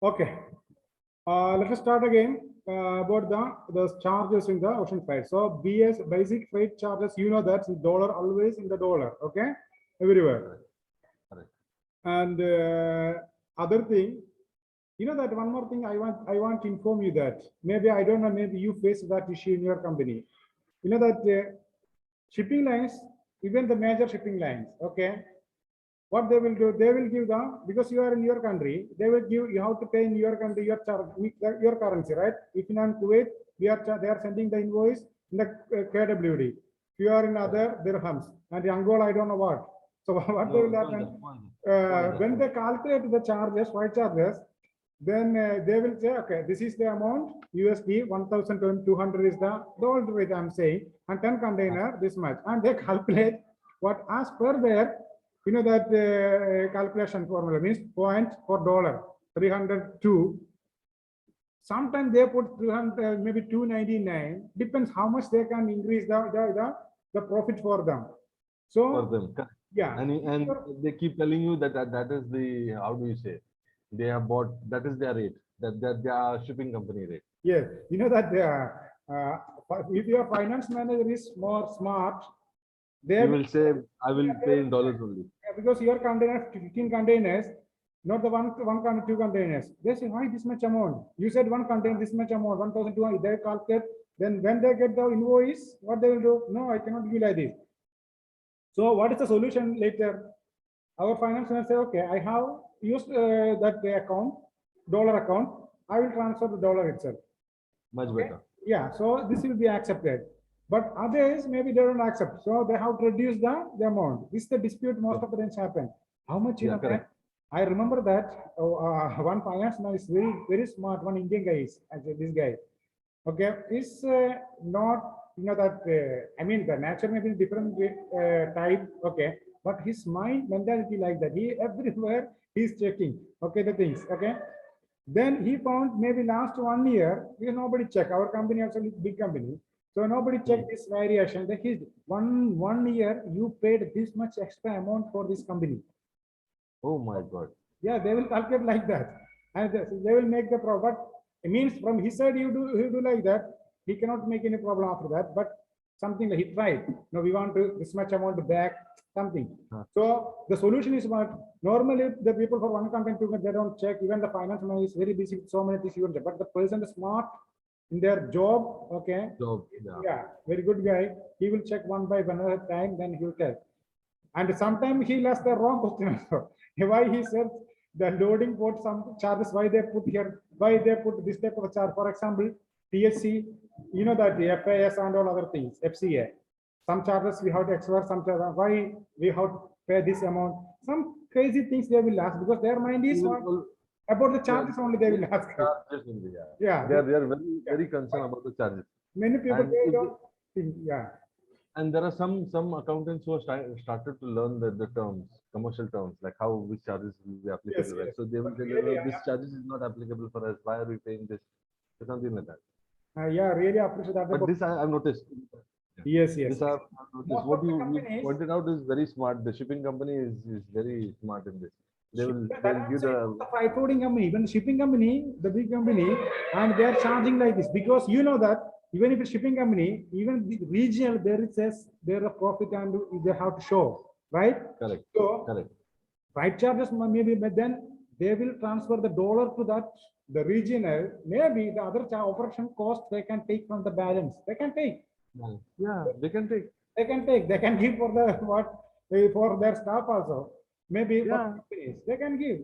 Okay. Let us start again about the charges in the ocean freight. So BS basic freight charges, you know that's in dollar, always in the dollar. Okay, everywhere. Correct. And other thing, you know that one more thing I want to inform you that maybe I don't know, maybe you face that issue in your company. You know that shipping lines, even the major shipping lines, okay, what they will do, they will give the, because you are in your country, they will give, you have to pay in your country your charge, your currency, right? If in Kuwait, they are sending the invoice in the KWD. If you are in other dirhams, and in Angola, I don't know what. So what they will happen, when they calculate the charges, freight charges, then they will say, okay, this is the amount, USD 1,200 is the dollar rate I'm saying, and 10 container, this much. And they calculate what as per their, you know that calculation formula means point for dollar, 302. Sometimes they put 300, maybe 299, depends how much they can increase the profit for them. So, for them. yeah. And they keep telling you that that is the, how do you say, they have bought, that is their rate, that their shipping company rate. Yes, you know that if your finance manager is more smart, they will say, I will pay in dollars only. Because your container, 15 containers, not the one container, 2 containers. They say, why this much amount? You said one container, this much amount, 1,200. They calculate. Then when they get the invoice, what they will do? No, I cannot give like this. So what is the solution later? Our finance manager say, okay, I have used that account, dollar account. I will transfer the dollar itself. Much better. Yeah, so this will be accepted. But others, maybe they don't accept. So they have to reduce the amount. This is the dispute most of the times happen. How much, you know, I remember that one finance man is very, very smart, one Indian guy is, this guy. Okay, is not, you know, that, I mean, the nature may be different type, okay, but his mind mentality like that. He everywhere he's checking, okay, the things, okay. Then he found maybe last 1 year, because nobody checked. Our company also is big company. So nobody checked this variation. That is one year you paid this much extra amount for this company. Oh my God. Yeah, they will calculate like that. And they will make the problem. It means from his side, you do like that. He cannot make any problem after that. But something that he tried. No, we want to this much amount back, something. So the solution is what normally the people for one company, they don't check. Even the finance man is very busy with so many things. But the person is smart in their job, okay. Yeah, very good guy. He will check one by one at a time, then he will tell. And sometimes he asked the wrong question also. Why he said the loading port some charges, why they put here, why they put this type of charge. For example, TSC, you know that the FAS and all other things, FCA. Some charges we have to extra, some charges, why we have to pay this amount. Some crazy things they will ask because their mind is about the charges only they will ask. Yeah. They are very concerned about the charges. Many people they don't think, yeah. And there are some accountants who have started to learn the terms, commercial terms, like how which charges will be applicable. Yes, right? yes. So they will tell you, this charges is not applicable for us. Why are we paying this? Or something like that. Yeah, really appreciate that. But this I've noticed. Yes, yes. This I've noticed. What you pointed out is very smart. The shipping company is very smart in this. They will give the freight forwarding company, even the shipping company, the big company, and they are charging like this because you know that even if it's shipping company, even the regional, there it says there a profit and they have to show, right? Correct. So correct. Freight charges maybe, but then they will transfer the dollar to that the regional. Maybe the other operation cost they can take from the balance. They can take. Yeah, they can take. They can take. They can give for the what for their staff also. Maybe for companies they can give.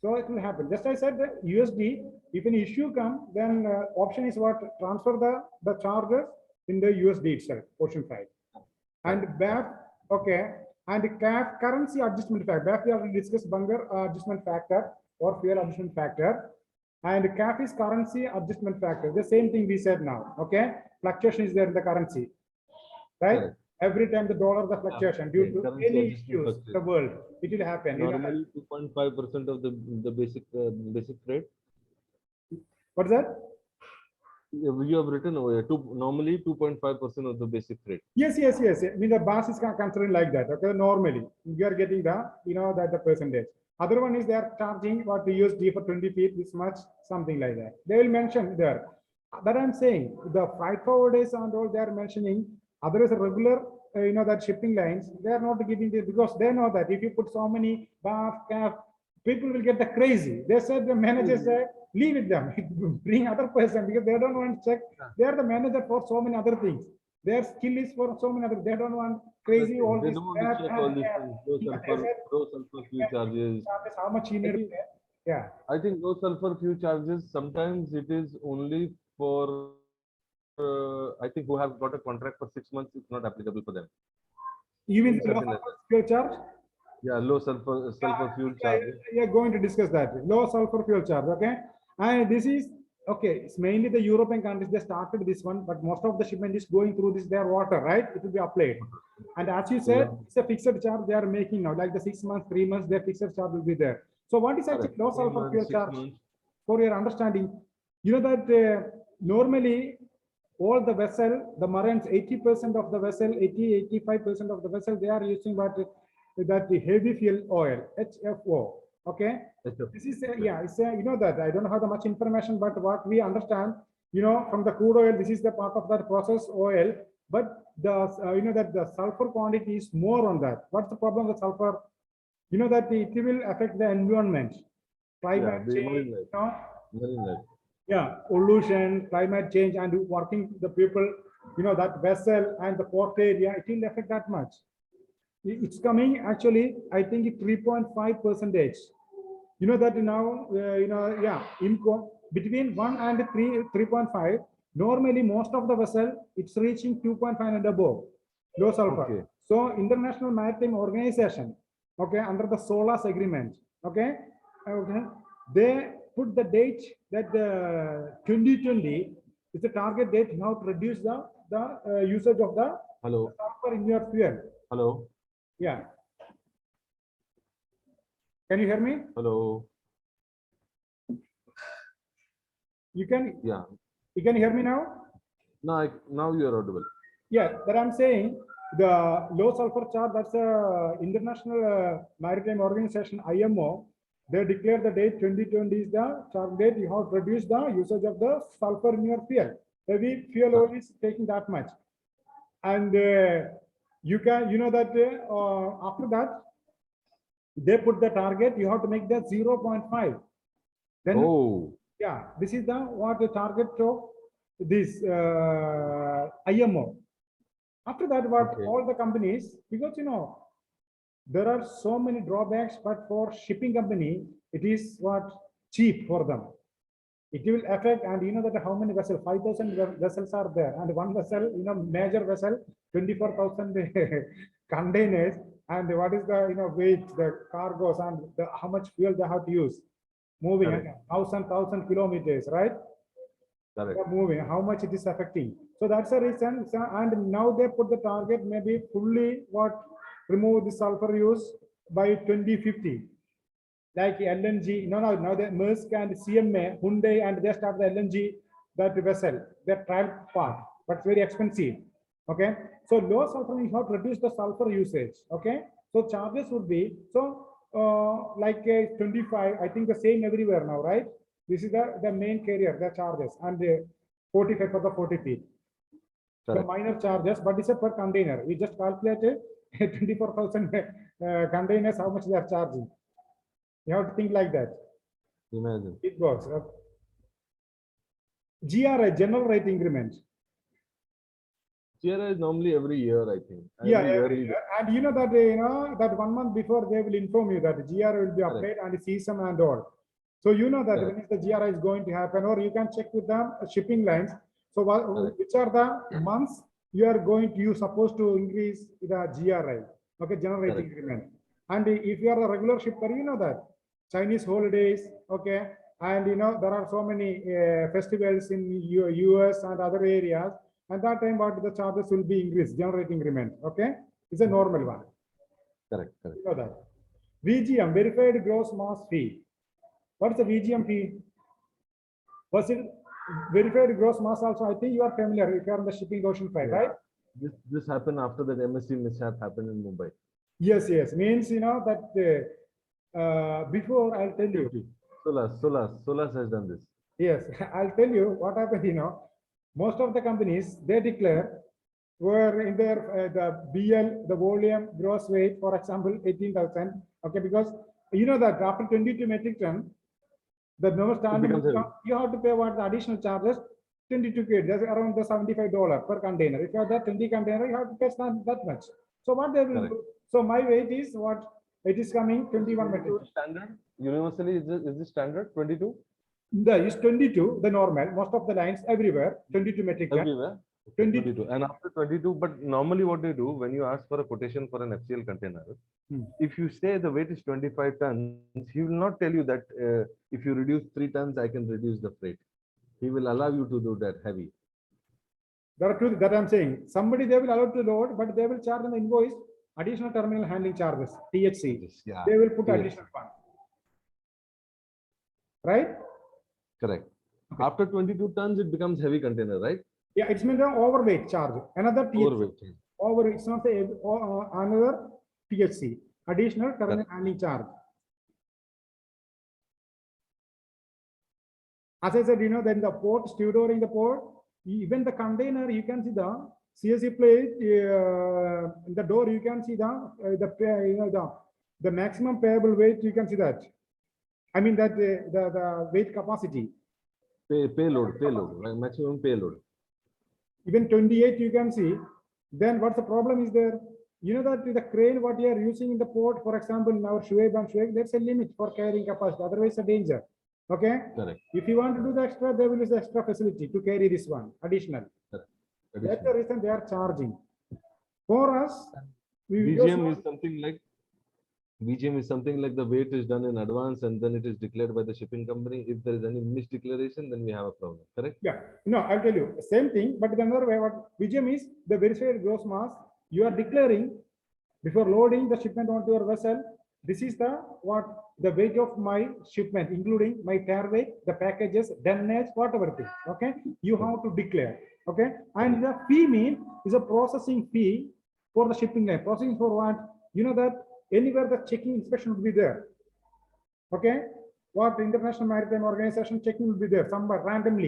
So it will happen. Just I said the USD. If an issue comes, then option is what transfer the charges in the USD itself, ocean freight, and BAF. Okay, and CAF currency adjustment factor. BAF we already discussed bunker adjustment factor or fuel adjustment factor, and CAF is currency adjustment factor. The same thing we said now. Okay, fluctuation is there in the currency, right? Correct. Every time the dollar the fluctuation due to any issues in the world, it will happen. Normally 2.5% of the basic rate. What's that? You have written over normally 2.5% of the basic rate. Yes. I mean the BAS is considering like that. Okay, normally you are getting the that the percentage. Other one is they are charging what to use D for 20 feet, this much, something like that. They will mention there. That I'm saying, the freight forwarders and all they are mentioning, other is a regular, that shipping lines, they are not giving this because they know that if you put so many bar, caf, people will get the crazy. They said the managers said, leave it them, bring other person because they don't want to check. They are the manager for so many other things. Their skill is for so many other. They don't want crazy all They this. don't want to check all these things. Low sulfur fuel charges. How much you need to pay? Yeah. I think low sulfur fuel charges, sometimes it is only for, I think who have got a contract for 6 months, it's not applicable for them. You mean low Something like sulfur fuel charge? Yeah, low sulfur fuel charges. We are going to discuss that. Low sulfur fuel charge, okay? And this is, okay, it's mainly the European countries, they started this one, but most of the shipment is going through this, their water, right? It will be applied. And as you said, it's a fixed charge they are making now, like the 6 months, 3 months, their fixed charge will be there. So what is actually low sulfur fuel charge? For your understanding, you know that normally all the vessel, the marines, 80% of the vessel, 85% of the vessel, they are using what that the heavy fuel oil, HFO. Okay, this is it's you know that I don't have the much information, but what we understand, from the crude oil, this is the part of that process oil, but the that the sulfur quantity is more on that. What's the problem with sulfur? You know that it will affect the environment, climate change, pollution, climate change, and working the people, that vessel and the port area, it will affect that much. It's coming actually, I think 3.5%. You know that now, between 1 and 3.5, normally most of the vessel, it's reaching 2.5 and above, low sulfur. Okay. So International Maritime Organization, okay, under the SOLAS agreement, okay, they put the date that 2020 is the target date now to reduce the usage of the sulfur in your fuel. Hello. Yeah. Can you hear me? Hello. You can. Yeah. You can hear me now? Now you are audible. Yeah, that I'm saying the low sulfur charge. That's a International Maritime Organization (IMO). They declare the date 2020 is the target date. You have to reduce the usage of the sulfur in your fuel. Heavy fuel oil is taking that much, and you can, that after that, they put the target, you have to make that 0.5. Then, this is the what the target of this IMO. After that, what all the companies, because there are so many drawbacks, but for shipping company, it is what cheap for them. It will affect, and that how many vessels, 5,000 vessels are there, and one vessel, major vessel, 24,000 containers, and what is the weight, the cargoes, and how much fuel they have to use, moving 1,000 kilometers, right? Moving, how much it is affecting. So that's the reason. So, and now they put the target maybe fully remove the sulfur use by 2050. Like LNG, now the Maersk and CMA, Hyundai, and they start the LNG, that vessel, their trial part, but it's very expensive. Okay, so low sulfur, you have to reduce the sulfur usage. Okay, so charges would be like 25. I think the same everywhere now, right? This is the main carrier, the charges, and the 45 for the 40 feet. The minor charges, but it's a per container. We just calculated 24,000 containers, how much they are charging. You have to think like that. Imagine. It works. GRI, general rate increment. GRI is normally every year, I think. Every year. And you know that that 1 month before they will inform you that GRI will be applied and season and all. So you know that when the GRI is going to happen, or you can check with the shipping lines. So which are the months you are going to, you supposed to increase the GRI, okay, general rate increment. And if you are a regular shipper, you know that Chinese holidays, okay, and there are so many festivals in US and other areas, and that time what the charges will be increased, general rate increment, okay, it's a normal one. Correct. You know that. VGM, verified gross mass fee. What is the VGM fee? Was it verified gross mass also? I think you are familiar if you are on the shipping ocean freight, right? This happened after that MSC mishap happened in Mumbai. Yes. Means that before I'll tell you. Solas has done this. Yes, I'll tell you what happened. Most of the companies, they declare were in their the BL, the volume, gross weight, for example, 18,000. Okay, because you know that after 22 metric ton, the no standard you have to pay what the additional charges 22K. That's around the $75 per container. If you have that 20 container, you have to pay that much. So what they will do? So my weight is what it is coming 21 metric. Standard universally is this standard 22? The is 22 the normal. Most of the lines everywhere 22 metric ton. Everywhere. 22. And after 22, but normally what they do when you ask for a quotation for an FCL container, if you say the weight is 25 tons, he will not tell you that if you reduce 3 tons, I can reduce the freight. He will allow you to do that heavy. There are two that I'm saying. Somebody they will allow to load, but they will charge on the invoice additional terminal handling charges, THC. Yeah. They will put additional one. Right? Correct. Okay. After 22 tons, it becomes heavy container, right? Yeah, it's meant an overweight charge. Another THC. Overweight. Over, it's not another THC, additional terminal handling charge. As I said, then the port, stevedore in the port, even the container, you can see the CSC plate, the door, you can see the maximum payable weight, you can see that. I mean that the weight capacity. Payload, right? Maximum payload. Even 28 you can see. Then what's the problem is there? You know that the crane what you are using in the port, for example, in our Shuaib and Shuaib, there's a limit for carrying capacity. Otherwise, a danger. Okay. Correct. If you want to do the extra, they will use the extra facility to carry this one additional. That's the reason they are charging. For us, BGM is something like the weight is done in advance and then it is declared by the shipping company. If there is any misdeclaration, then we have a problem. Correct? Yeah. No, I'll tell you same thing, but another way. What BGM is the verified gross mass you are declaring before loading the shipment onto your vessel. This is the weight of my shipment, including my tare weight, the packages, dunnage, whatever thing. Okay, you have to declare. Okay, and the fee mean is a processing fee for the shipping line. Processing for what? You know that anywhere the checking inspection will be there. Okay, what International Maritime Organization checking will be there somewhere randomly.